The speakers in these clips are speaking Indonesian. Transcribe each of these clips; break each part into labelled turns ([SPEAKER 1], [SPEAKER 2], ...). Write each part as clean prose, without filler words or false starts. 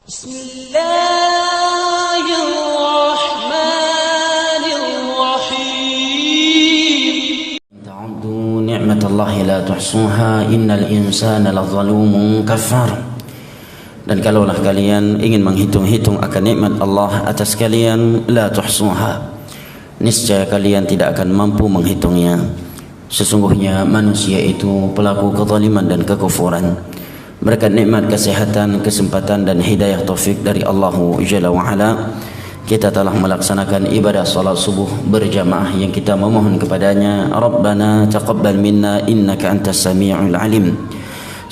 [SPEAKER 1] Bismillahirrahmanirrahim. Ta'uddu ni'matallahi la tuhsuha innal insana lazalumun kafar. Dan kalaulah kalian ingin menghitung-hitung akan nikmat Allah atas kalian, la tuhsuha, niscaya kalian tidak akan mampu menghitungnya. Sesungguhnya manusia itu pelaku kezaliman dan kekufuran. Berkat nikmat kesehatan, kesempatan dan hidayah taufik dari Allah Jalla wa Ala, kita telah melaksanakan ibadah salat subuh berjamaah yang kita memohon kepadanya, Rabbana taqabbal minna innaka antas sami'ul alim.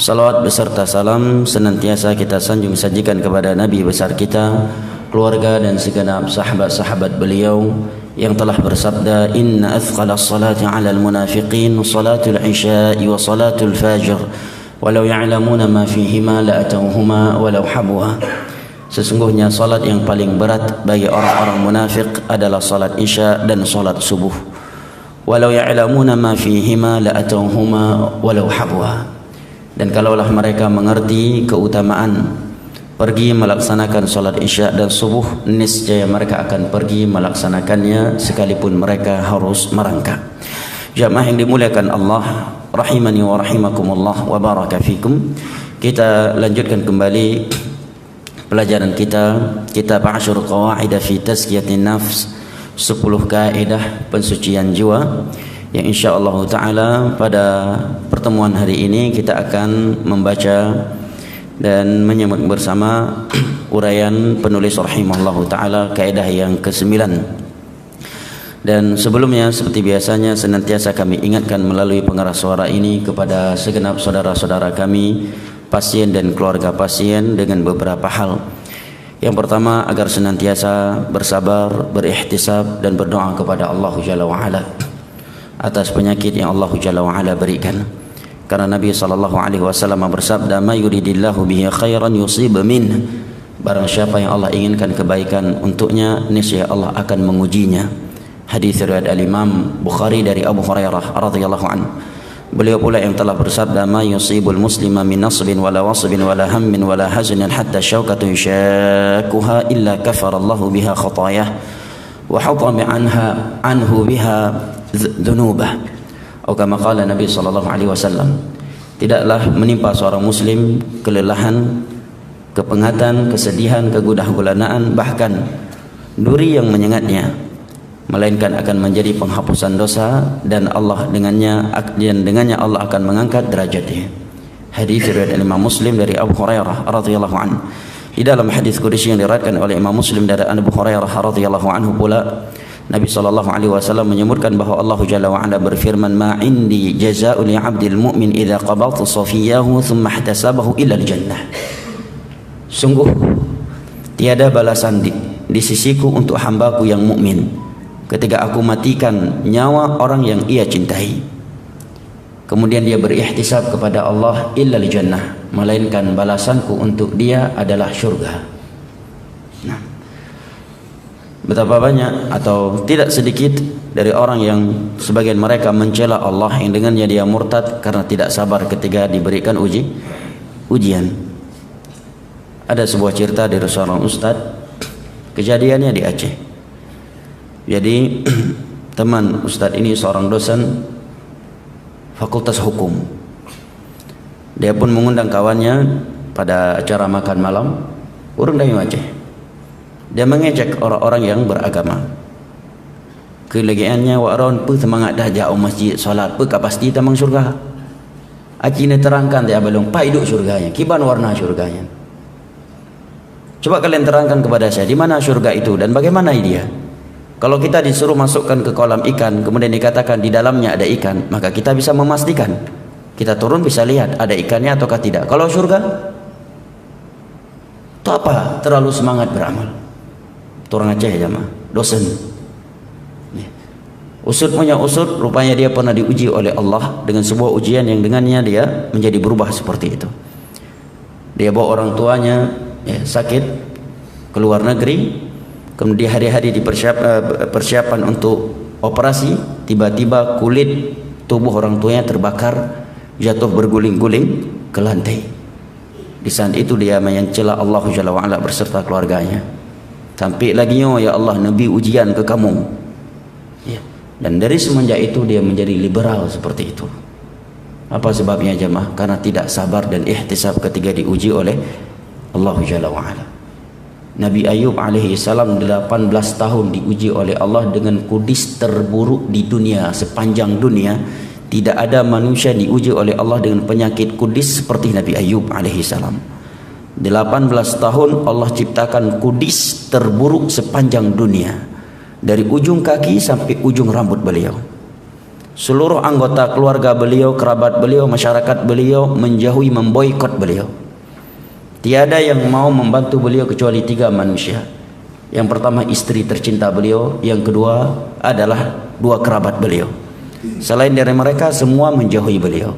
[SPEAKER 1] Salawat beserta salam senantiasa kita sanjung sajikan kepada Nabi besar kita, keluarga dan segenap sahabat-sahabat beliau yang telah bersabda, inna athqalas salati 'alal munafiqin salatul isya'i wa salatul fajr walau ya'lamuna ma fihima la'atawhuma walau habuha. Sesungguhnya salat yang paling berat bagi orang-orang munafik adalah salat isya dan salat subuh. Walau ya'lamuna ma fihima la'atawhuma walau habuha. Dan kalaulah mereka mengerti keutamaan pergi melaksanakan salat isya dan subuh, niscaya mereka akan pergi melaksanakannya sekalipun mereka harus merangkak. Jamaah yang dimuliakan Allah, rahimani wa rahimakumullah wa baraka fikum. Kita lanjutkan kembali pelajaran kita, kitab Ashur Qawaid fi Tazkiyatin Nafs, 10 kaidah pensucian jiwa, yang insyaallah taala pada pertemuan hari ini kita akan membaca dan menyebut bersama uraian penulis rahimahullahu taala kaidah yang ke-9. Dan sebelumnya seperti biasanya senantiasa kami ingatkan melalui pengeras suara ini kepada segenap saudara-saudara kami, pasien dan keluarga pasien, dengan beberapa hal. Yang pertama, agar senantiasa bersabar, berihtisab dan berdoa kepada Allah Jalla wa Ala atas penyakit yang Allah Jalla wa Ala berikan. Karena Nabi SAW bersabda, ma yuridillahu bihi khairan yusib min. Barang siapa yang Allah inginkan kebaikan untuknya, niscaya Allah akan mengujinya. Hadis riwayat Al-Imam Bukhari dari Abu Hurairah radhiyallahu anhu. Beliau pula yang telah bersabda, ma yusibul muslima min nasbin wala wasbin wala hammin wala haznin hatta syaukatu yashakuha illa kafara Allahu biha khatayah wa hatama anhu biha dhunubah. Atau kama qala Nabi sallallahu alaihi wasallam, tidaklah menimpa seorang muslim kelelahan, kepengatan, kesedihan, kegundah gulanaan, bahkan duri yang menyengatnya, melainkan akan menjadi penghapusan dosa, dan dengannya Allah akan mengangkat derajatnya. Hadis riwayat Imam Muslim dari Abu Hurairah radhiyallahu anhu. Di dalam hadis qudsi yang diriwayatkan oleh Imam Muslim dari Abu Hurairah radhiyallahu anhu pula, Nabi sallallahu alaihi wasallam menyebutkan bahwa Allah Jalla wa Ala berfirman, ma indi jazaa'u li 'abdil mu'min idza qabaltu safiyahu thumma ihtasabahu ila al-jannah. Sungguh tiada balasan di sisiku untuk hambaku yang mukmin ketika aku matikan nyawa orang yang ia cintai, kemudian dia berihtisab kepada Allah, illal jannah, melainkan balasanku untuk dia adalah syurga. Nah, betapa banyak atau tidak sedikit dari orang yang sebagian mereka mencela Allah yang dengannya dia murtad karena tidak sabar ketika diberikan ujian. Ada sebuah cerita dari seorang ustaz, kejadiannya di Aceh. Jadi teman ustadz ini seorang dosen fakultas hukum. Dia pun mengundang kawannya pada acara makan malam, urang dari Aceh. Dia mengejek orang-orang yang beragama. Kelegiannya waron pu semangat dah jauh masjid solat pu pasti tamang surga. Aci ni terangkan dia belum pai duk surganya, kiban warna surganya. Coba kalian terangkan kepada saya di mana surga itu dan bagaimana dia? Kalau kita disuruh masukkan ke kolam ikan, kemudian dikatakan di dalamnya ada ikan, maka kita bisa memastikan. Kita turun bisa lihat ada ikannya ataukah tidak. Kalau surga, itu apa? Terlalu semangat beramal. Orang Aceh jamaah, dosen. Usut punya usut, rupanya dia pernah diuji oleh Allah dengan sebuah ujian yang dengannya dia menjadi berubah seperti itu. Dia bawa orang tuanya sakit ke luar negeri. Kemudian hari-hari persiapan untuk operasi, tiba-tiba kulit tubuh orang tuanya terbakar, jatuh berguling-guling ke lantai. Di saat itu dia mencela Allah Jalla wa'ala berserta keluarganya. Sampai lagi ya Allah, Nabi ujian ke kamu. Ya. Dan dari semenjak itu dia menjadi liberal seperti itu. Apa sebabnya jemaah? Karena tidak sabar dan ihtisab ketika diuji oleh Allah Jalla wa'ala. Nabi Ayub alaihi salam 18 tahun diuji oleh Allah dengan kondisi terburuk di dunia, sepanjang dunia. Tidak ada manusia diuji oleh Allah dengan penyakit kudis seperti Nabi Ayub alaihi salam. 18 tahun Allah ciptakan kudis terburuk sepanjang dunia. Dari ujung kaki sampai ujung rambut beliau. Seluruh anggota keluarga beliau, kerabat beliau, masyarakat beliau menjauhi, memboikot beliau. Tiada yang mau membantu beliau kecuali 3 manusia. Yang pertama istri tercinta beliau, yang kedua adalah 2 kerabat beliau. Selain dari mereka semua menjauhi beliau.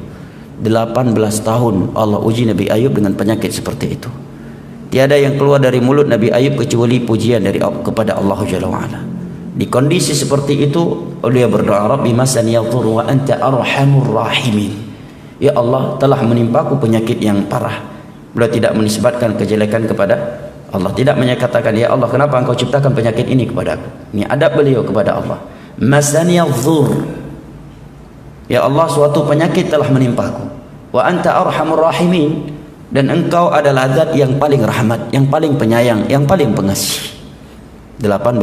[SPEAKER 1] 18 tahun Allah uji Nabi Ayub dengan penyakit seperti itu. Tiada yang keluar dari mulut Nabi Ayub kecuali pujian dari kepada Allah Jalla wa'ala. Di kondisi seperti itu dia berdoa, Rabbi masani yadhur wa anta arhamur rahimin. Ya Allah, telah menimpaku penyakit yang parah. Beliau tidak menisbatkan kejelekan kepada Allah, tidak menyatakan ya Allah kenapa engkau ciptakan penyakit ini kepada aku. Ini adab beliau kepada Allah. Masani yadhur, ya Allah suatu penyakit telah menimpaku. Wa anta arhamur rahimin, dan engkau adalah zat yang paling rahmat, yang paling penyayang, yang paling pengasih. 18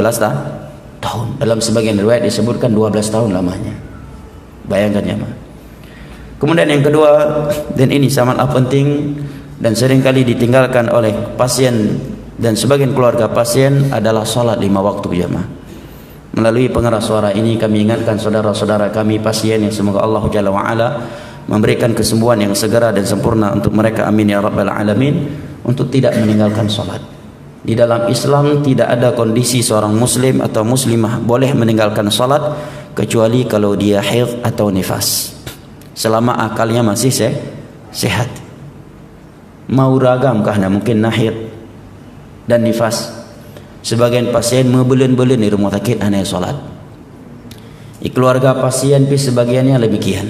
[SPEAKER 1] tahun. Dalam sebagian riwayat disebutkan 12 tahun lamanya. Bayangkan ya, kemudian yang kedua, dan ini sangatlah penting dan seringkali ditinggalkan oleh pasien dan sebagian keluarga pasien, adalah salat 5 waktu jamaah. Melalui pengeras suara ini kami ingatkan saudara-saudara kami pasien yang semoga Allah Jalla wa'ala memberikan kesembuhan yang segera dan sempurna untuk mereka, amin ya rabbal alamin, untuk tidak meninggalkan salat. Di dalam Islam tidak ada kondisi seorang muslim atau muslimah boleh meninggalkan salat kecuali kalau dia haid atau nifas, selama akalnya masih sehat. Mau ragam karena mungkin nahid dan nifas. Sebagian pasien membelen-belen di rumah sakit aneh salat. Di keluarga pasien pun sebagiannya demikian.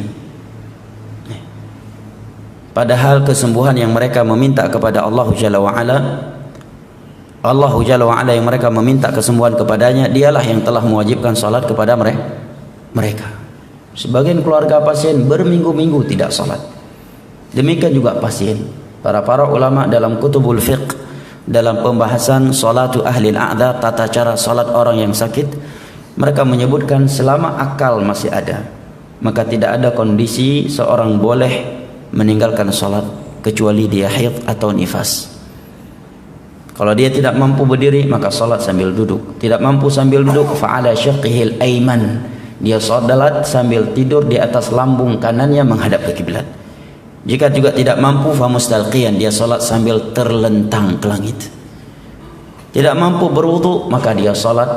[SPEAKER 1] Padahal kesembuhan yang mereka meminta kepada Allah Jalla wa'ala, Allah Jalla wa'ala yang mereka meminta kesembuhan kepadanya, dialah yang telah mewajibkan salat kepada mereka. Sebagian keluarga pasien berminggu-minggu tidak salat. Demikian juga pasien. Para ulama dalam kutubul fiqh, dalam pembahasan salatu ahli al-a'dha, tata cara salat orang yang sakit, mereka menyebutkan selama akal masih ada, maka tidak ada kondisi seorang boleh meninggalkan salat kecuali dia haid atau nifas. Kalau dia tidak mampu berdiri, maka salat sambil duduk. Tidak mampu sambil duduk, fa'ala syaqqihil aiman, dia salat sambil tidur di atas lambung kanannya menghadap ke kiblat. Jika juga tidak mampu, fa mustalqiyan, dia salat sambil terlentang ke langit. Tidak mampu berwudu, maka dia salat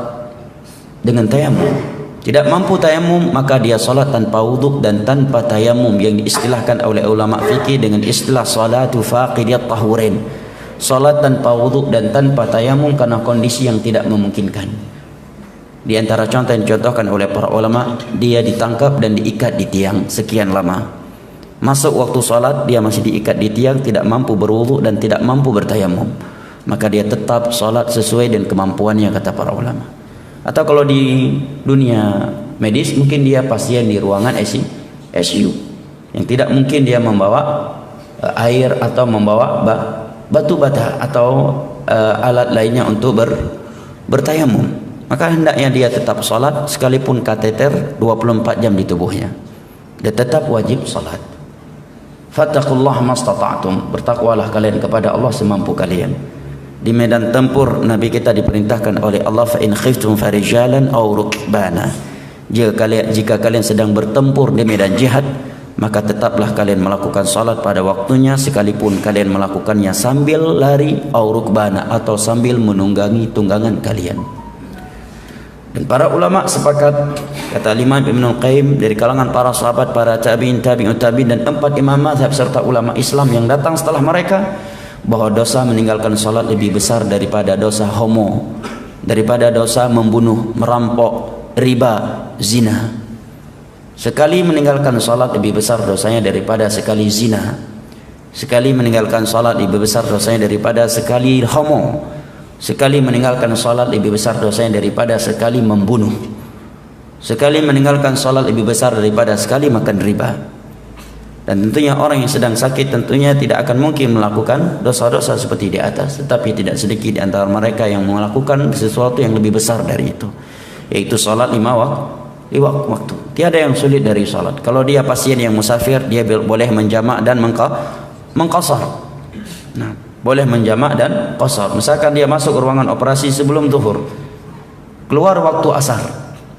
[SPEAKER 1] dengan tayamum. Tidak mampu tayamum, maka dia salat tanpa wudu dan tanpa tayamum, yang diistilahkan oleh ulama fikih dengan istilah salatu faqidiyat tahurain. Salat tanpa wudu dan tanpa tayamum karena kondisi yang tidak memungkinkan. Di antara contoh yang dicontohkan oleh para ulama, dia ditangkap dan diikat di tiang sekian lama. Masuk waktu salat dia masih diikat di tiang, tidak mampu berwudu dan tidak mampu bertayamum, maka dia tetap salat sesuai dengan kemampuannya, kata para ulama. Atau kalau di dunia medis mungkin dia pasien di ruangan ICU yang tidak mungkin dia membawa air atau membawa batu bata atau alat lainnya untuk bertayamum, maka hendaknya dia tetap salat sekalipun kateter 24 jam di tubuhnya. Dia tetap wajib salat. Fattaqullaha mastata'tum, bertakwalah kalian kepada Allah semampu kalian. Di medan tempur Nabi kita diperintahkan oleh Allah, fa in khiftum farijalan aw rukbana, jika kalian sedang bertempur di medan jihad, maka tetaplah kalian melakukan salat pada waktunya, sekalipun kalian melakukannya sambil lari, aw rukbana, atau sambil menunggangi tunggangan kalian. Dan para ulama sepakat, kata Imam Ibnul Qayyim, dari kalangan para sahabat, para tabi'in, tabi'ut tabi'in, dan 4 imam mazhab serta ulama Islam yang datang setelah mereka, bahwa dosa meninggalkan salat lebih besar daripada dosa homo, daripada dosa membunuh, merampok, riba, zina. Sekali meninggalkan salat lebih besar dosanya daripada sekali zina. Sekali meninggalkan salat lebih besar dosanya daripada sekali homo. Sekali meninggalkan salat lebih besar dosanya daripada sekali membunuh. Sekali meninggalkan salat lebih besar daripada sekali makan riba. Dan tentunya orang yang sedang sakit tentunya tidak akan mungkin melakukan dosa-dosa seperti di atas, tetapi tidak sedikit di antara mereka yang melakukan sesuatu yang lebih besar dari itu, yaitu salat 5 waktu. Tiada yang sulit dari salat. Kalau dia pasien yang musafir, dia boleh menjamak dan mengqasar. Nah, boleh menjamak dan qasar. Misalkan dia masuk ruangan operasi sebelum zuhur, keluar waktu asar,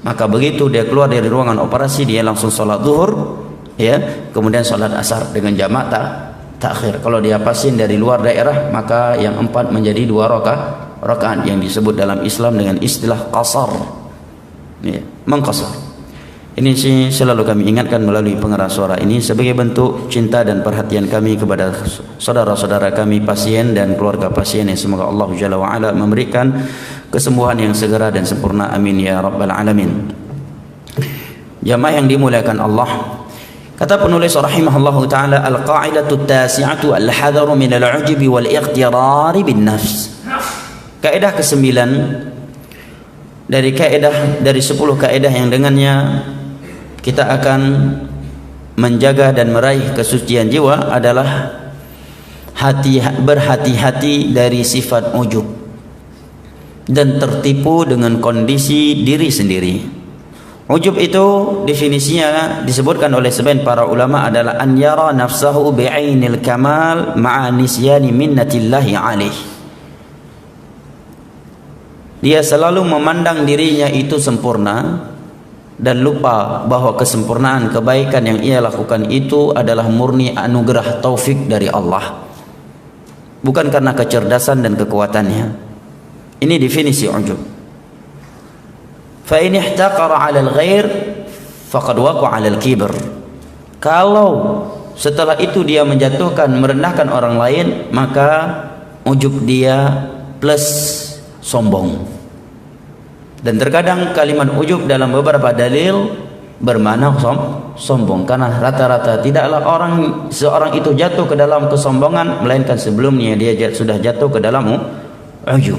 [SPEAKER 1] maka begitu dia keluar dari ruangan operasi dia langsung salat zuhur, ya, kemudian salat asar dengan jamak takhir. Kalau dia pasien dari luar daerah, maka yang 4 menjadi 2 rakaat yang disebut dalam Islam dengan istilah qasar, ya, mengqasar. Ini sih selalu kami ingatkan melalui pengeras suara ini sebagai bentuk cinta dan perhatian kami kepada saudara-saudara kami pasien dan keluarga pasien yang semoga Allah Jalla wa Ala memberikan kesembuhan yang segera dan sempurna, amin ya rabbal alamin. Jamaah yang dimuliakan Allah, kata penulis rahimahullahu taala, al-qa'idatu at-tasi'atu al-hadaru min al-'ujubi wal iqtirari bin nafs. Kaidah ke-9 dari 10 kaidah yang dengannya kita akan menjaga dan meraih kesucian jiwa adalah berhati-hati dari sifat ujub dan tertipu dengan kondisi diri sendiri. Ujub itu definisinya disebutkan oleh sebagian para ulama adalah an yara nafsahu bi'ainil kamal ma'a nisyani minnatillahi alaih. Dia selalu memandang dirinya itu sempurna dan lupa bahwa kesempurnaan kebaikan yang ia lakukan itu adalah murni anugerah taufik dari Allah, bukan karena kecerdasan dan kekuatannya. Ini definisi ujub. Fa in ihtaqara 'ala al-ghair faqad waqa'a 'ala al-kibr. Kalau setelah itu dia menjatuhkan, merendahkan orang lain, maka ujub dia plus sombong. Dan terkadang kalimat ujub dalam beberapa dalil bermakna sombong, karena rata-rata tidaklah seorang itu jatuh ke dalam kesombongan melainkan sebelumnya dia sudah jatuh ke dalam ujub.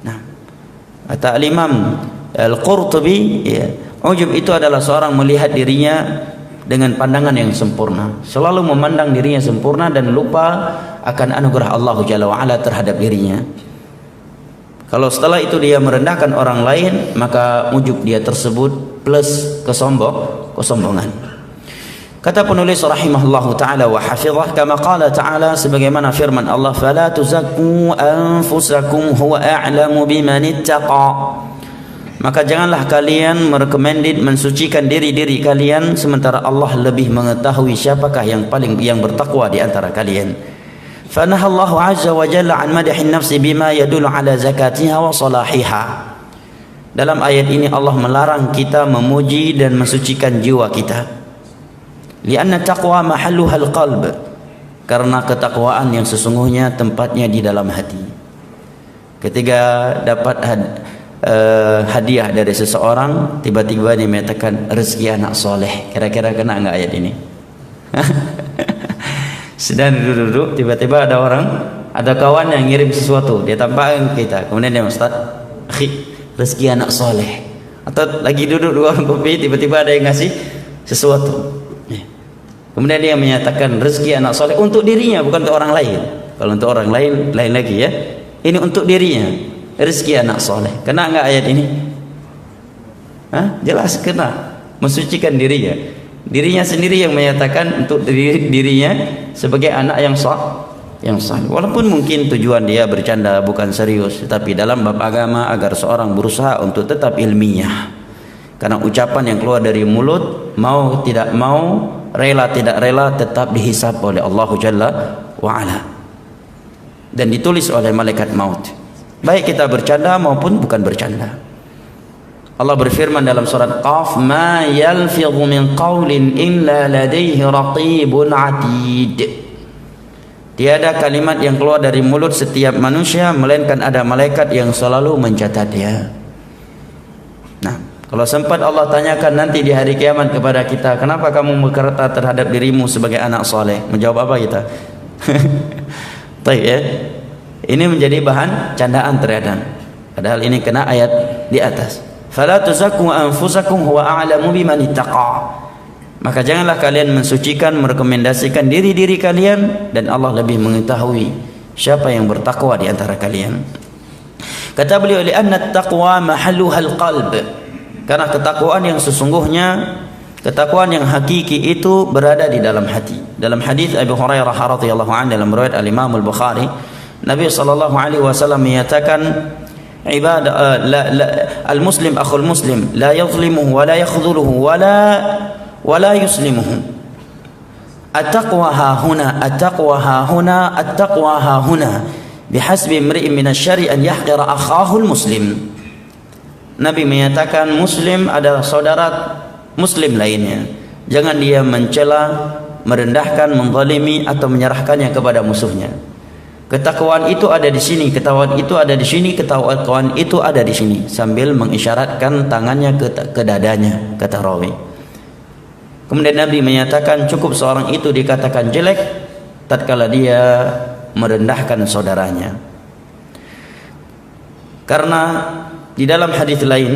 [SPEAKER 1] Nah, kata Imam Al-Qurtubi, ya, ujub itu adalah seorang melihat dirinya dengan pandangan yang sempurna, selalu memandang dirinya sempurna dan lupa akan anugerah Allah Jalla wa Ala terhadap dirinya. Kalau setelah itu dia merendahkan orang lain, maka ujub dia tersebut plus kesombongan. Kata penulis rahimahullahu taala wa hafizah, kama qala taala, sebagaimana firman Allah, fala tuzakku anfusakum huwa a'lamu biman ittaqa. Maka janganlah kalian merekomended mensucikan diri-diri kalian sementara Allah lebih mengetahui siapakah yang bertakwa di antara kalian. Fanahallahu azza wa jalla an madahin nafsi bima yadullu ala zakatiha wa salahiha. Dalam ayat ini Allah melarang kita memuji dan mensucikan jiwa kita. Lianna taqwa mahalluhal qalb. Karena ketakwaan yang sesungguhnya tempatnya di dalam hati. Ketika dapat hadiah dari seseorang, tiba-tiba dia mengatakan rezeki anak soleh. Kira-kira kena enggak ayat ini? Sedang duduk-duduk, tiba-tiba ada kawan yang ngirim sesuatu, dia tampakkan kita, kemudian dia, Ustaz, rezeki anak soleh. Atau lagi duduk di warung kopi, tiba-tiba ada yang ngasih sesuatu, kemudian dia menyatakan rezeki anak soleh untuk dirinya, bukan untuk orang lain. Kalau untuk orang lain, lain lagi ya. Ini untuk dirinya, rezeki anak soleh. Kena enggak ayat ini? Jelas kena. Mensucikan dirinya. Dirinya sendiri yang menyatakan untuk dirinya sebagai anak yang saleh. Walaupun mungkin tujuan dia bercanda bukan serius, tetapi dalam bab agama agar seorang berusaha untuk tetap ilmiah. Karena ucapan yang keluar dari mulut, mau tidak mau, rela tidak rela, tetap dihisab oleh Allah Jalla wa Ala dan ditulis oleh malaikat maut, baik kita bercanda maupun bukan bercanda. Allah berfirman dalam surat Qaf, ma yalfidhu min qawlin illa ladaihi raqibun atid. Tiada kalimat yang keluar dari mulut setiap manusia melainkan ada malaikat yang selalu mencatat dia. Nah, kalau sempat Allah tanyakan nanti di hari kiamat kepada kita, kenapa kamu berkata terhadap dirimu sebagai anak soleh? Menjawab apa kita? Baik ya. Ini menjadi bahan candaan terkadang. Padahal ini kena ayat di atas. Fala tuzakku anfusakum huwa a'lamu biman ittaqa. Maka janganlah kalian mensucikan, merekomendasikan diri-diri kalian, dan Allah lebih mengetahui siapa yang bertakwa di antara kalian. Kata beliau, li'anna at-taqwa mahalluha al-qalb. Karena ketakwaan yang sesungguhnya, ketakwaan yang hakiki itu berada di dalam hati. Dalam hadis Abu Hurairah radhiyallahu anhu dalam riwayat Al-Imam Al-Bukhari, Nabi sallallahu alaihi wasallam menyatakan, al-muslim akhul muslim la yadhlimuhu wa la yakhdhuluhu wa la yuslimuhu. At-taqwa hahuna, at-taqwa hahuna, at-taqwa hahuna. Bihasbi imri'in min asy-syar'i an yahqira akhahu al-muslim. Nabi menyatakan muslim adalah saudara muslim lainnya. Jangan dia mencela, merendahkan, menzalimi atau menyerahkannya kepada musuhnya. Ketakwaan itu ada di sini, ketakwaan itu ada di sini, ketakwaan itu ada di sini, sambil mengisyaratkan tangannya ke dadanya, kata rawi. Kemudian Nabi menyatakan cukup seorang itu dikatakan jelek tatkala dia merendahkan saudaranya. Karena di dalam hadis lain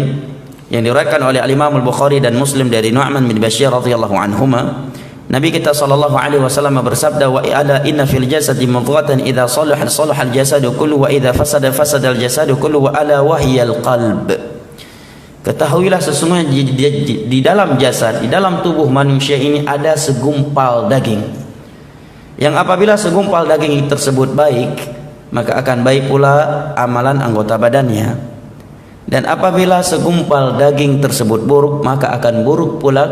[SPEAKER 1] yang diriwayatkan oleh Al-Imam Al-Bukhari dan Muslim dari Nu'man bin Bashir radhiyallahu anhuma, Nabi kita sallallahu alaihi wasallam bersabda, wa ala inna fil jasadi mudghatan idza salaha salaha al-jasadu kullu wa idza fasada fasada al-jasadu kullu wa ala wahyal qalb. Ketahuilah sesungguhnya di dalam jasad, di dalam tubuh manusia ini ada segumpal daging. Yang apabila segumpal daging tersebut baik, maka akan baik pula amalan anggota badannya. Dan apabila segumpal daging tersebut buruk, maka akan buruk pula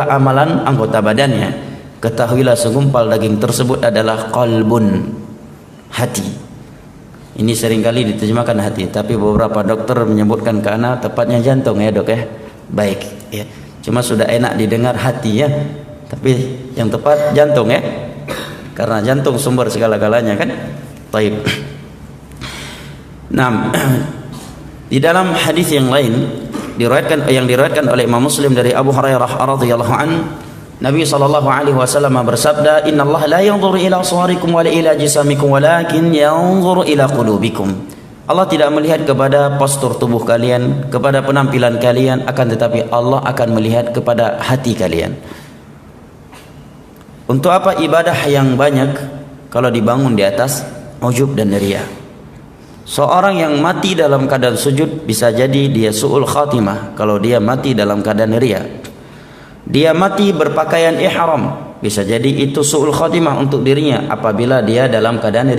[SPEAKER 1] amalan anggota badannya. Ketahuilah segumpal daging tersebut adalah qalbun, hati. Ini seringkali diterjemahkan hati, tapi beberapa dokter menyebutkan ke anak tepatnya jantung ya dok ya. Baik ya. Cuma sudah enak didengar hati ya. Tapi yang tepat jantung ya. Karena jantung sumber segala-galanya kan. Baik. Nah, di dalam hadis yang lain yang diriwayatkan oleh Imam Muslim dari Abu Hurairah radhiyallahu anhu, Nabi sallallahu alaihi wasallam bersabda, "Innallaha la yanzuru ila suwarikum wa ila jisamikum walakin yanzuru ila qulubikum." Allah tidak melihat kepada postur tubuh kalian, kepada penampilan kalian, akan tetapi Allah akan melihat kepada hati kalian. Untuk apa ibadah yang banyak kalau dibangun di atas ujub dan riya? Seorang yang mati dalam keadaan sujud bisa jadi dia su'ul khatimah kalau dia mati dalam keadaan riya. Dia mati berpakaian ihram, bisa jadi itu su'ul khatimah untuk dirinya apabila dia dalam keadaan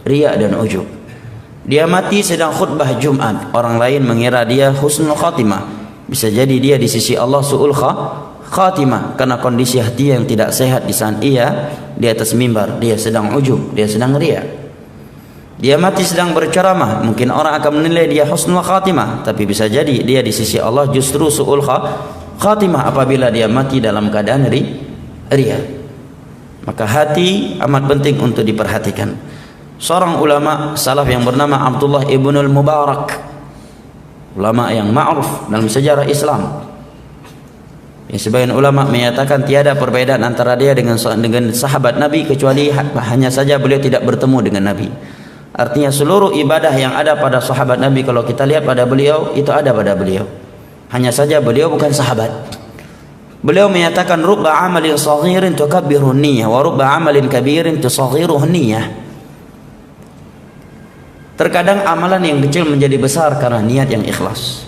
[SPEAKER 1] riya dan ujub. Dia mati sedang khutbah Jumat, orang lain mengira dia husnul khatimah, bisa jadi dia di sisi Allah su'ul khatimah karena kondisi hati yang tidak sehat di saat ia di atas mimbar, dia sedang ujub, dia sedang riya. Dia mati sedang berceramah, mungkin orang akan menilai dia husnul khatimah, tapi bisa jadi dia di sisi Allah justru su'ul khatimah apabila dia mati dalam keadaan riya. Maka hati amat penting untuk diperhatikan. Seorang ulama salaf yang bernama Abdullah ibnul Mubarak, ulama yang ma'ruf dalam sejarah Islam, yang sebagian ulama menyatakan tiada perbedaan antara dia dengan sahabat Nabi kecuali hanya saja beliau tidak bertemu dengan Nabi. Artinya seluruh ibadah yang ada pada sahabat Nabi kalau kita lihat pada beliau itu ada pada beliau. Hanya saja beliau bukan sahabat. Beliau menyatakan rubba amalin saghirin tukabbiru niyyah wa rubba amalin kabirin tusaghiru niyyah. Terkadang amalan yang kecil menjadi besar karena niat yang ikhlas.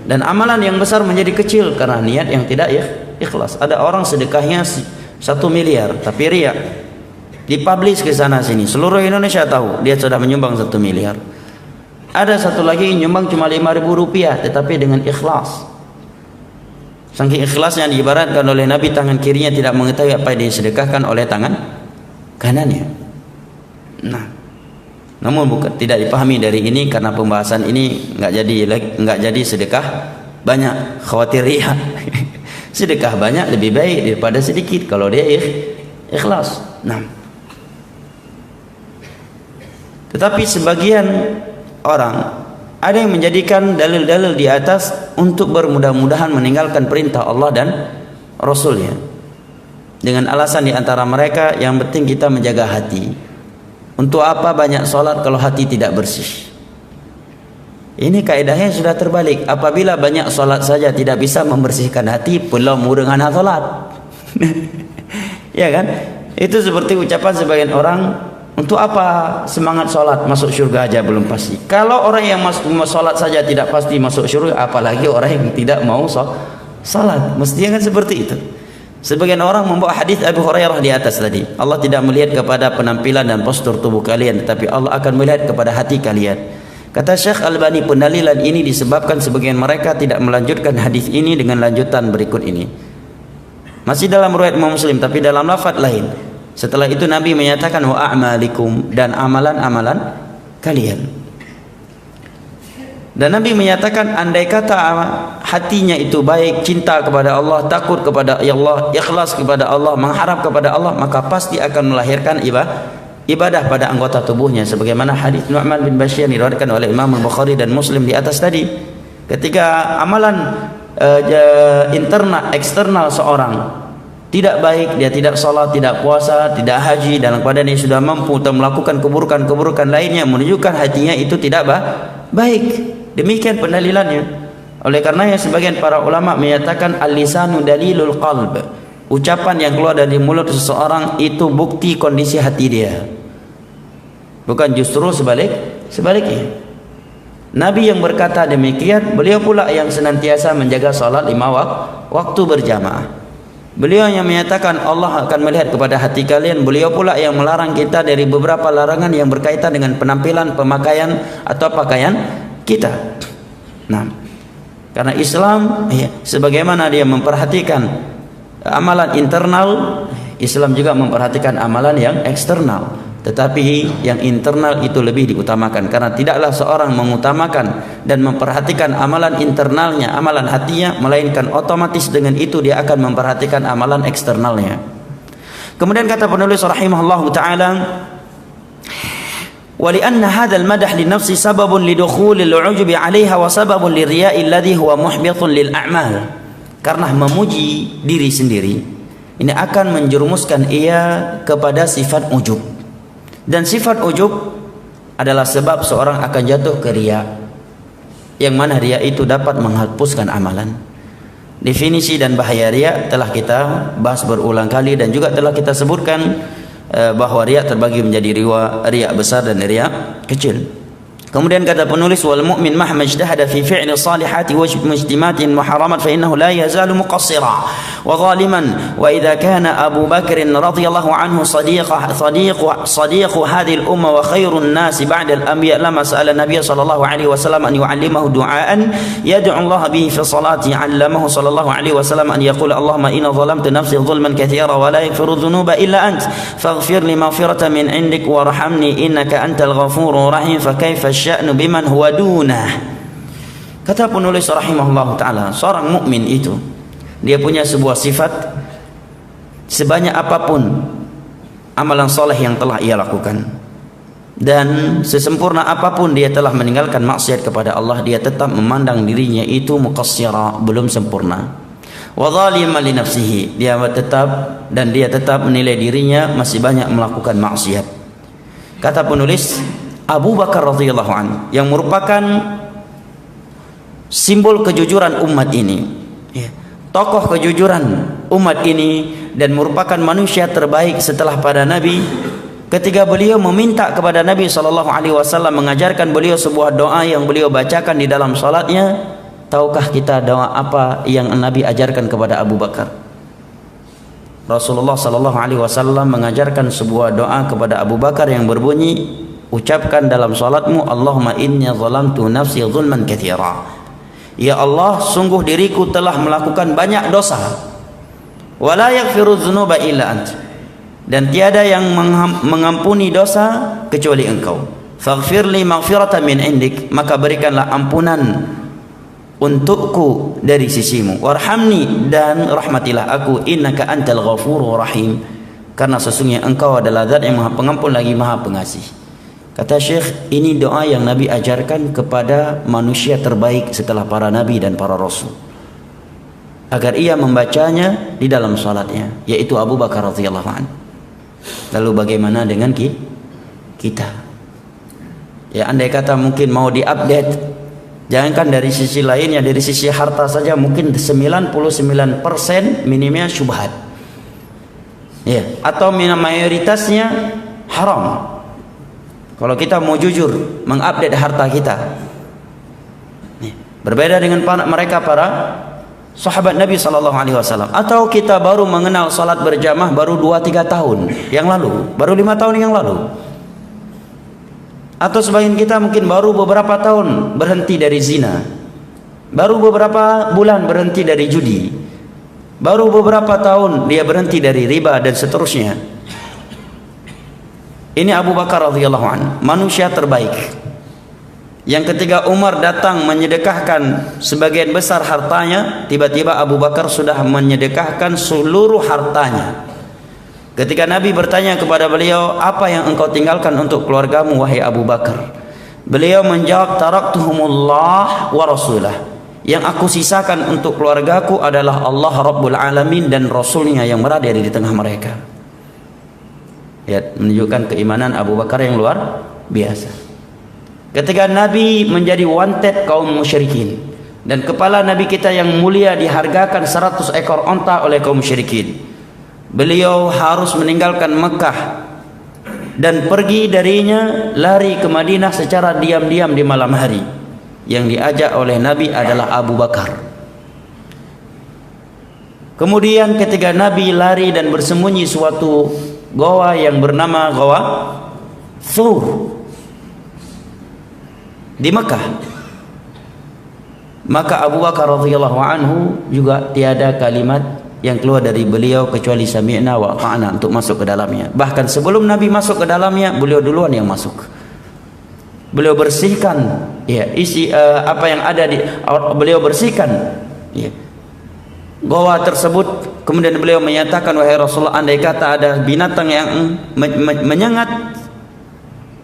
[SPEAKER 1] Dan amalan yang besar menjadi kecil karena niat yang tidak ikhlas. Ada orang sedekahnya 1 miliar tapi riya. Dipublish ke sana sini, seluruh Indonesia tahu dia sudah menyumbang 1 miliar. Ada satu lagi nyumbang cuma 5.000 rupiah tetapi dengan ikhlas. Saking ikhlasnya diibaratkan oleh Nabi, tangan kirinya tidak mengetahui apa yang disedekahkan oleh tangan kanannya. Nah, namun tidak dipahami dari ini karena pembahasan ini nggak jadi sedekah banyak, khawatir riya. Sedekah banyak lebih baik daripada sedikit kalau dia ikhlas. Nah, tetapi sebagian orang ada yang menjadikan dalil-dalil di atas untuk bermudah-mudahan meninggalkan perintah Allah dan Rasulnya. dengan alasan di antara mereka yang penting kita menjaga hati. Untuk apa banyak solat kalau hati tidak bersih? Ini kaidahnya sudah terbalik. Apabila banyak solat saja tidak bisa membersihkan hati, belum dengan solat. Ya kan? Itu seperti ucapan sebagian orang, untuk apa semangat solat, masuk surga aja belum pasti. Kalau orang yang solat saja tidak pasti masuk surga, apalagi orang yang tidak mau solat. Mestinya kan seperti itu. Sebagian orang membawa hadis Abu Hurairah di atas tadi. Allah tidak melihat kepada penampilan dan postur tubuh kalian, tetapi Allah akan melihat kepada hati kalian. Kata Syekh Albani, pendalilan ini disebabkan sebagian mereka tidak melanjutkan hadis ini dengan lanjutan berikut ini. Masih dalam riwayat Muslim tapi dalam lafaz lain. Setelah itu Nabi menyatakan wa a'malikum, dan amalan-amalan kalian. Dan Nabi menyatakan andai kata hatinya itu baik, cinta kepada Allah, takut kepada Allah, ikhlas kepada Allah, mengharap kepada Allah, maka pasti akan melahirkan ibadah pada anggota tubuhnya, sebagaimana hadis Nu'man bin Bashir diriwayatkan oleh Imam Bukhari dan Muslim di atas tadi. Ketika amalan internal eksternal seorang tidak baik, dia tidak salat, tidak puasa, tidak haji, dalam keadaan dia sudah mampu untuk melakukan keburukan-keburukan lainnya, menunjukkan hatinya itu tidak baik. Demikian pendalilannya. Oleh karenanya sebagian para ulama menyatakan al-lisanu dalilul qalb. Ucapan yang keluar dari mulut seseorang itu bukti kondisi hati dia. Bukan justru sebaliknya. Nabi yang berkata demikian, beliau pula yang senantiasa menjaga salat 5 waktu berjamaah. Beliau yang menyatakan Allah akan melihat kepada hati kalian. Beliau pula yang melarang kita dari beberapa larangan yang berkaitan dengan penampilan, pemakaian atau pakaian kita. Nah, karena Islam sebagaimana dia memperhatikan amalan internal, Islam juga memperhatikan amalan yang eksternal. Tetapi yang internal itu lebih diutamakan, karena tidaklah seorang mengutamakan dan memperhatikan amalan internalnya, amalan hatinya, melainkan otomatis dengan itu dia akan memperhatikan amalan eksternalnya. Kemudian kata penulis rahimahullahu taala, ولأن هذا المدح للنفس سبب لدخول العجب عليها وسبب للرياء الذي هو محبط للأعمال. Karena memuji diri sendiri ini akan menjerumuskan ia kepada sifat ujub, dan sifat ujub adalah sebab seorang akan jatuh ke riya, yang mana riya itu dapat menghapuskan amalan. Definisi dan bahaya riya telah kita bahas berulang kali, dan juga telah kita sebutkan bahwa riya terbagi menjadi riya besar dan riya kecil. Kemudian kata penulis, wal mu'min mahma ijtahada fi fi'li salihati wa mujtimatin muharramat fa innahu la yazalu muqassira wa zaliman. Wa idza kana Abu Bakr radhiyallahu anhu sadiq hadhihi al-umma wa khairun nas ba'da al-anbiya lama sa'ala Nabiy sallallahu alaihi wasallam an yu'allimahu du'aan yad'u Allah bihi fi salati, 'allamahu sallallahu alaihi wasallam an yaqula Allahumma inna zalamtu nafsi zulman katsira wa la yaghfiru dhunuba illa ant faghfir li maghfiratan min 'indik warhamni innaka antal ghafurur rahim. Fa kaifa sya'nu biman huwa dunah. Kata penulis rahimahullah ta'ala, seorang mukmin itu dia punya sebuah sifat, sebanyak apapun amalan soleh yang telah ia lakukan dan sesempurna apapun dia telah meninggalkan maksiat kepada Allah, dia tetap memandang dirinya itu muqassira, belum sempurna. Wa zaliman li nafsihi, dia tetap menilai dirinya masih banyak melakukan maksiat. Kata penulis, Abu Bakar radhiyallahu anhu yang merupakan simbol kejujuran umat ini, tokoh kejujuran umat ini, dan merupakan manusia terbaik setelah para nabi. Ketika beliau meminta kepada Nabi SAW mengajarkan beliau sebuah doa yang beliau bacakan di dalam salatnya, tahukah kita doa apa yang Nabi ajarkan kepada Abu Bakar? Rasulullah SAW mengajarkan sebuah doa kepada Abu Bakar yang berbunyi, ucapkan dalam salatmu, Allahumma inni zalamtu nafsi zulman katsira. Ya Allah, sungguh diriku telah melakukan banyak dosa. Wa la yaghfiru dzunuba illa ant. Dan tiada yang mengampuni dosa kecuali Engkau. Faghfirli maghfiratan min indik, maka berikanlah ampunan untukku dari sisimu. Warhamni, dan rahmatilah aku, innaka antal ghafurur rahim, karena sesungguhnya Engkau adalah Zat yang Maha Pengampun lagi Maha Pengasih. Kata Syekh, ini doa yang Nabi ajarkan kepada manusia terbaik setelah para nabi dan para rasul. agar ia membacanya di dalam salatnya, yaitu Abu Bakar radhiyallahu anhu. Lalu bagaimana dengan kita? Ya, andai kata mungkin mau diupdate, jangankan dari sisi lainnya, dari sisi harta saja mungkin 99% minimnya syubhat. Ya, atau mayoritasnya haram. Kalau kita mau jujur mengupdate harta kita, berbeda dengan mereka para sahabat Nabi SAW. Atau kita baru mengenal salat berjamaah baru 2-3 tahun yang lalu, baru 5 tahun yang lalu. Atau sebagian kita mungkin baru beberapa tahun berhenti dari zina, baru beberapa bulan berhenti dari judi, baru beberapa tahun dia berhenti dari riba dan seterusnya. Ini Abu Bakar radhiyallahu anhu, manusia terbaik. Yang ketika Umar datang menyedekahkan sebagian besar hartanya, tiba-tiba Abu Bakar sudah menyedekahkan seluruh hartanya. Ketika Nabi bertanya kepada beliau, apa yang engkau tinggalkan untuk keluargamu wahai Abu Bakar? Beliau menjawab, taraktuhumullah wa rasulah. Yang aku sisakan untuk keluargaku adalah Allah Rabbul Alamin dan Rasulnya yang berada di tengah mereka. Ya, menunjukkan keimanan Abu Bakar yang luar biasa. Ketika Nabi menjadi wanted kaum musyrikin, dan kepala Nabi kita yang mulia dihargakan 100 ekor onta oleh kaum musyrikin, beliau harus meninggalkan Mekah dan pergi darinya, lari ke Madinah secara diam-diam di malam hari. Yang diajak oleh Nabi adalah Abu Bakar. Kemudian ketika Nabi lari dan bersembunyi suatu goa yang bernama Goa Thur di Mekah, maka Abu Bakar radhiyallahu anhu juga tiada kalimat yang keluar dari beliau kecuali sami'na wa ata'na untuk masuk ke dalamnya. Bahkan sebelum Nabi masuk ke dalamnya, beliau duluan yang masuk. Beliau bersihkan ya isi apa yang ada di, beliau bersihkan ya goa tersebut. Kemudian beliau menyatakan, wahai Rasulullah, andai kata ada binatang yang menyengat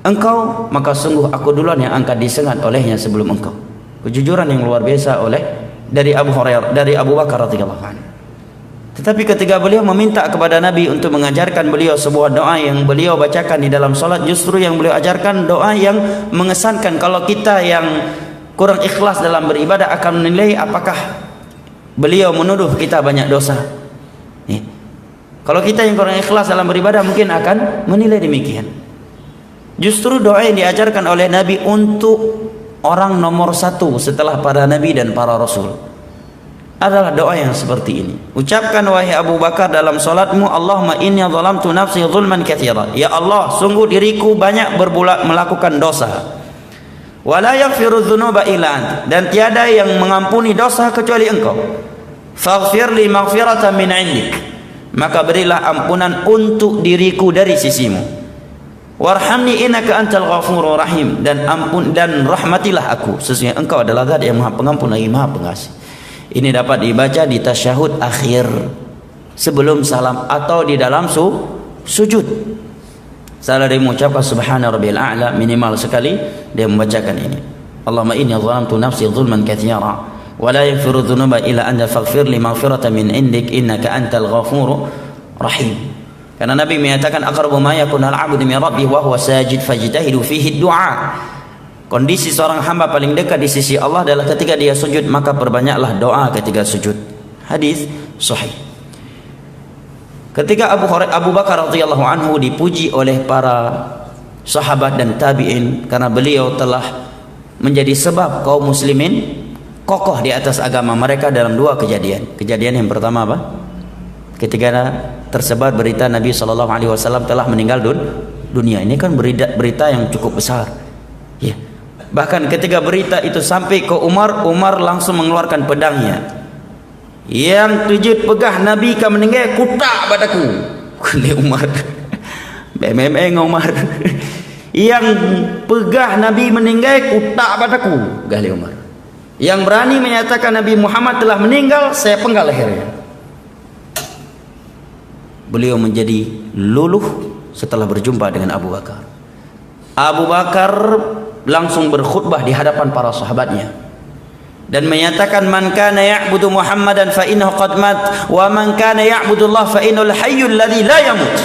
[SPEAKER 1] engkau, maka sungguh aku duluan yang akan disengat olehnya sebelum engkau. Kejujuran yang luar biasa dari Abu Bakar radhiyallahu anhu. Tetapi ketika beliau meminta kepada Nabi untuk mengajarkan beliau sebuah doa yang beliau bacakan di dalam salat, justru yang beliau ajarkan doa yang mengesankan. Kalau kita yang kurang ikhlas dalam beribadah akan menilai apakah beliau menuduh kita banyak dosa. Kalau kita yang kurang ikhlas dalam beribadah mungkin akan menilai demikian. Justru doa yang diajarkan oleh Nabi untuk orang nomor 1 setelah para Nabi dan para Rasul adalah doa yang seperti ini. Ucapkan wahai Abu Bakar dalam salatmu, Allahumma inni zalamtu nafsi zulman katsira. Ya Allah, sungguh diriku banyak melakukan dosa. Wa la yaghfiru dzunuba illa anta, dan tiada yang mengampuni dosa kecuali Engkau. Faghfir li maghfiratan min 'indik, maka berilah ampunan untuk diriku dari sisimu. Warhamni innaka antal ghafurur rahim, dan rahmatilah aku, sesungguhnya Engkau adalah Zat yang Maha Pengampun lagi Maha Pengasih. Ini dapat dibaca di tasyahud akhir sebelum salam atau di dalam sujud. Salah dia mengucapkan subhana rabbil a'la, minimal sekali dia membacakan ini. Allahumma inni zalamtu nafsi zulman katsira wa la yaghfiru dzunuba illa anta faghfir li maghfiratan min indik innaka antal ghafurur rahim. Karena Nabi menyatakan aqrabu ma yakunu al-'abdu min rabbih wa huwa sajid fajtahidu fihi du'a. Kondisi seorang hamba paling dekat di sisi Allah adalah ketika dia sujud, maka perbanyaklah doa ketika sujud. Hadis sahih. Ketika Abu Bakar radhiyallahu anhu dipuji oleh para sahabat dan tabi'in karena beliau telah menjadi sebab kaum muslimin kokoh di atas agama mereka dalam 2 kejadian. Kejadian yang pertama apa? Ketika tersebar berita Nabi SAW telah meninggal dunia. Ini kan berita yang cukup besar. Ya. Bahkan ketika berita itu sampai ke Umar langsung mengeluarkan pedangnya. Yang tujuh pegah Nabi ka meninggal kutak padaku. Oleh Umar. BMM Umar. Yang pegah Nabi meninggal kutak padaku, gali Umar. Yang berani menyatakan Nabi Muhammad telah meninggal, saya penggal lehernya. Beliau menjadi luluh setelah berjumpa dengan Abu Bakar. Abu Bakar langsung berkhutbah di hadapan para sahabatnya. dan menyatakan man kana ya'budu Muhammadan fa innahu qad mat wa man kana ya'budu Allah fa innal hayyul ladzi la yamut.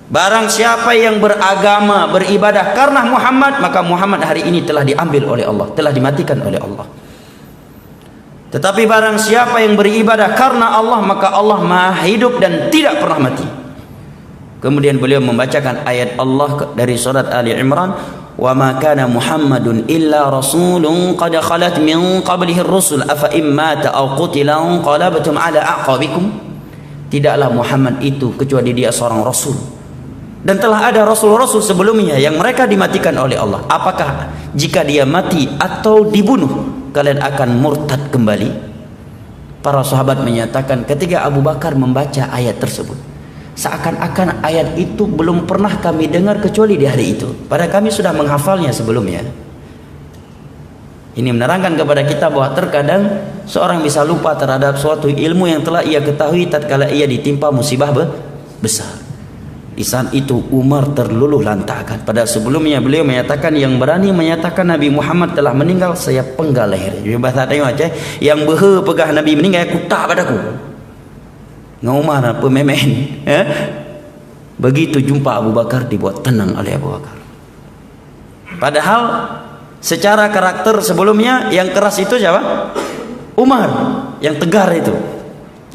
[SPEAKER 1] Barang siapa yang beragama, beribadah karena Muhammad, maka Muhammad hari ini telah diambil oleh Allah, telah dimatikan oleh Allah. Tetapi barang siapa yang beribadah karena Allah, maka Allah Maha hidup dan tidak pernah mati. Kemudian beliau membacakan ayat Allah dari surat Ali Imran, wa ma kana Muhammadun illa rasulun qad khalat min qablihi ar-rusul afa in mata aw qutila qalabtum ala aqabikum. Tidaklah Muhammad itu kecuali dia seorang rasul, dan telah ada rasul-rasul sebelumnya yang mereka dimatikan oleh Allah. Apakah jika dia mati atau dibunuh kalian akan murtad kembali? Para sahabat menyatakan ketika Abu Bakar membaca ayat tersebut, seakan-akan ayat itu belum pernah kami dengar kecuali di hari itu, padahal kami sudah menghafalnya sebelumnya. Ini menerangkan kepada kita bahwa terkadang seorang bisa lupa terhadap suatu ilmu yang telah ia ketahui tatkala ia ditimpa musibah besar. Di saat itu Umar terluluh lantakan. Pada sebelumnya beliau menyatakan, yang berani menyatakan Nabi Muhammad telah meninggal, saya penggal leher. Jadi bahasa tengok aja, yang behe pegah Nabi meninggal, aku tak padaku. Umar pememen. Begitu jumpa Abu Bakar dibuat tenang oleh Abu Bakar. Padahal secara karakter sebelumnya yang keras itu siapa? Umar, yang tegar itu.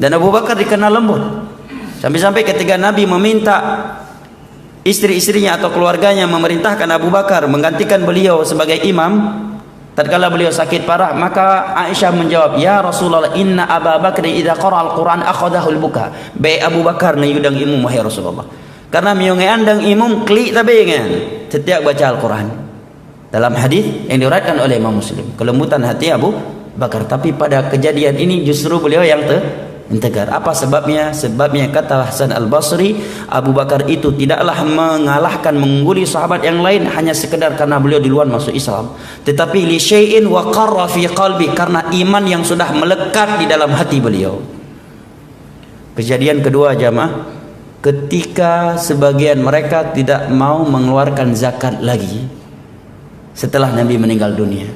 [SPEAKER 1] Dan Abu Bakar dikenal lembut. Sampai-sampai ketika Nabi meminta istri-istrinya atau keluarganya memerintahkan Abu Bakar menggantikan beliau sebagai imam tatkala beliau sakit parah, maka Aisyah menjawab, ya Rasulullah, inna Abu Bakar idza qara al-Quran akhadahul buka. Baik Abu Bakar na yudang imum wahai Rasulullah, karena miyonge andang imum klik tabengan setiap baca Al-Quran. Dalam hadis yang diriwayatkan oleh Imam Muslim, kelembutan hati Abu Bakar. Tapi pada kejadian ini justru beliau yang tegar. Apa sebabnya? Sebabnya kata Hasan Al-Basri, Abu Bakar itu tidaklah mengalahkan, mengungguli sahabat yang lain hanya sekedar karena beliau duluan masuk Islam, tetapi li syai'in wa qarra fi qalbi, karena iman yang sudah melekat di dalam hati beliau. Kejadian kedua jamaah, ketika sebagian mereka tidak mau mengeluarkan zakat lagi setelah Nabi meninggal dunia,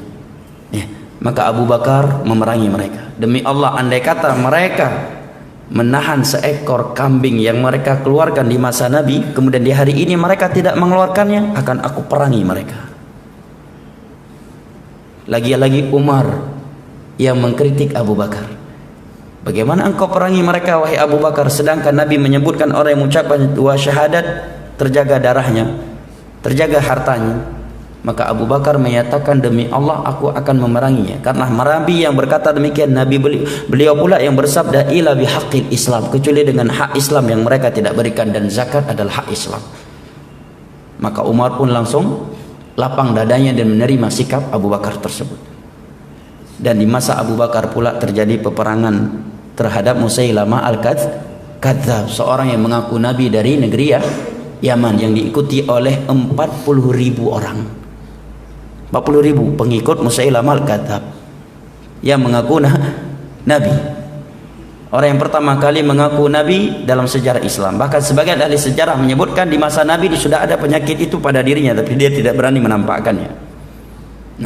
[SPEAKER 1] maka Abu Bakar memerangi mereka. Demi Allah, andai kata mereka menahan seekor kambing yang mereka keluarkan di masa Nabi, kemudian di hari ini mereka tidak mengeluarkannya, akan aku perangi mereka. Lagi-lagi Umar yang mengkritik Abu Bakar. Bagaimana engkau perangi mereka wahai Abu Bakar, sedangkan Nabi menyebutkan orang yang mengucapkan dua syahadat terjaga darahnya, terjaga hartanya. Maka Abu Bakar menyatakan, demi Allah aku akan memeranginya. Karena Nabi yang berkata demikian, Nabi beliau pula yang bersabda, ila bihaqqil Islam, kecuali dengan hak Islam yang mereka tidak berikan, dan zakat adalah hak Islam. Maka Umar pun langsung lapang dadanya dan menerima sikap Abu Bakar tersebut. Dan di masa Abu Bakar pula terjadi peperangan terhadap Musailamah al-Kadzdzab, seorang yang mengaku Nabi dari negeri Yaman, yang diikuti oleh 40.000 orang. 40.000 pengikut Musailamah al-Kadzdzab yang mengaku Nabi. Orang yang pertama kali mengaku Nabi dalam sejarah Islam. Bahkan sebagian ahli sejarah menyebutkan di masa Nabi sudah ada penyakit itu pada dirinya, tapi dia tidak berani menampakkannya.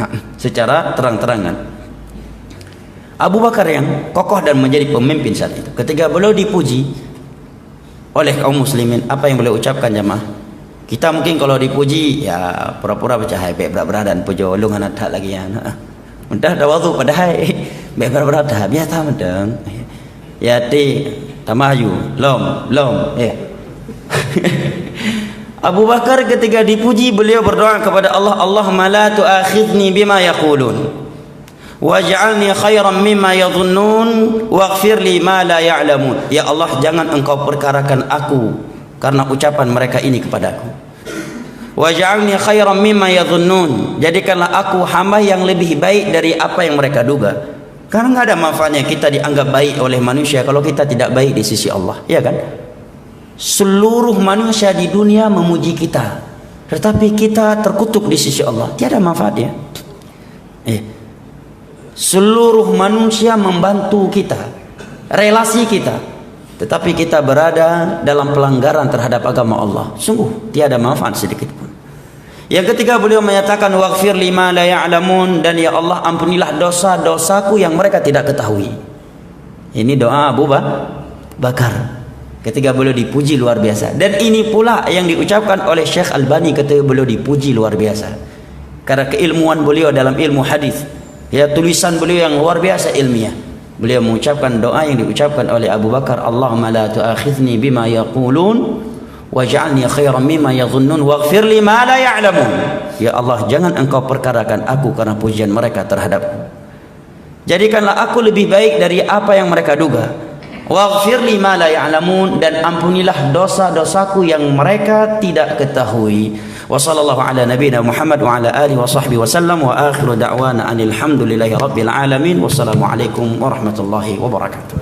[SPEAKER 1] Nah, secara terang-terangan. Abu Bakar yang kokoh dan menjadi pemimpin saat itu, ketika beliau dipuji oleh kaum muslimin, apa yang beliau ucapkan jamaah? Kita mungkin kalau dipuji ya pura-pura baca hai baik berat dan pujo lu ngana tak lagi ya. Mudah dah waktu pada hai baik berat dah biasa medeng. Ya ti tamayu lom Abu Bakar ketika dipuji beliau berdoa kepada Allah, Allahumma la tu'akhidni bima yaqulun waj'alni khairan mimma yadhunnun waghfir li ma la ya'lamun. Ya Allah, jangan engkau perkarakan aku karena ucapan mereka ini kepadaku. Waj'alni khairan mimma yadhunnun, jadikanlah aku hamba yang lebih baik dari apa yang mereka duga. Karena enggak ada manfaatnya kita dianggap baik oleh manusia kalau kita tidak baik di sisi Allah, ya kan? Seluruh manusia di dunia memuji kita, tetapi kita terkutuk di sisi Allah, tiada manfaatnya. Seluruh manusia membantu kita, relasi kita, tetapi kita berada dalam pelanggaran terhadap agama Allah, sungguh tiada manfaat sedikit pun. Yang ketiga beliau menyatakan waghfir lima la ya'lamun, dan ya Allah ampunilah dosa-dosaku yang mereka tidak ketahui. Ini doa Abu Bakar. Ketika beliau dipuji luar biasa. Dan ini pula yang diucapkan oleh Syekh Albani ketika beliau dipuji luar biasa. Karena keilmuan beliau dalam ilmu hadis, ya, tulisan beliau yang luar biasa ilmiah. Beliau mengucapkan doa yang diucapkan oleh Abu Bakar, Allahumma la tu'akhidhni bima yaqulun waj'alni khairan mimma yadhunnun waghfir li ma la ya'lamun. Ya Allah, jangan engkau perkarakan aku karena pujian mereka terhadapku. Jadikanlah aku lebih baik dari apa yang mereka duga. Waghfir li ma la ya'lamun, dan ampunilah dosa-dosaku yang mereka tidak ketahui. Wa sallallahu ala nabiyyina Muhammad wa ala alihi wa sahbihi wa sallam, wa akhiru da'wana anil hamdulillahi rabbil alamin. Wassalamu alaikum warahmatullahi wabarakatuh.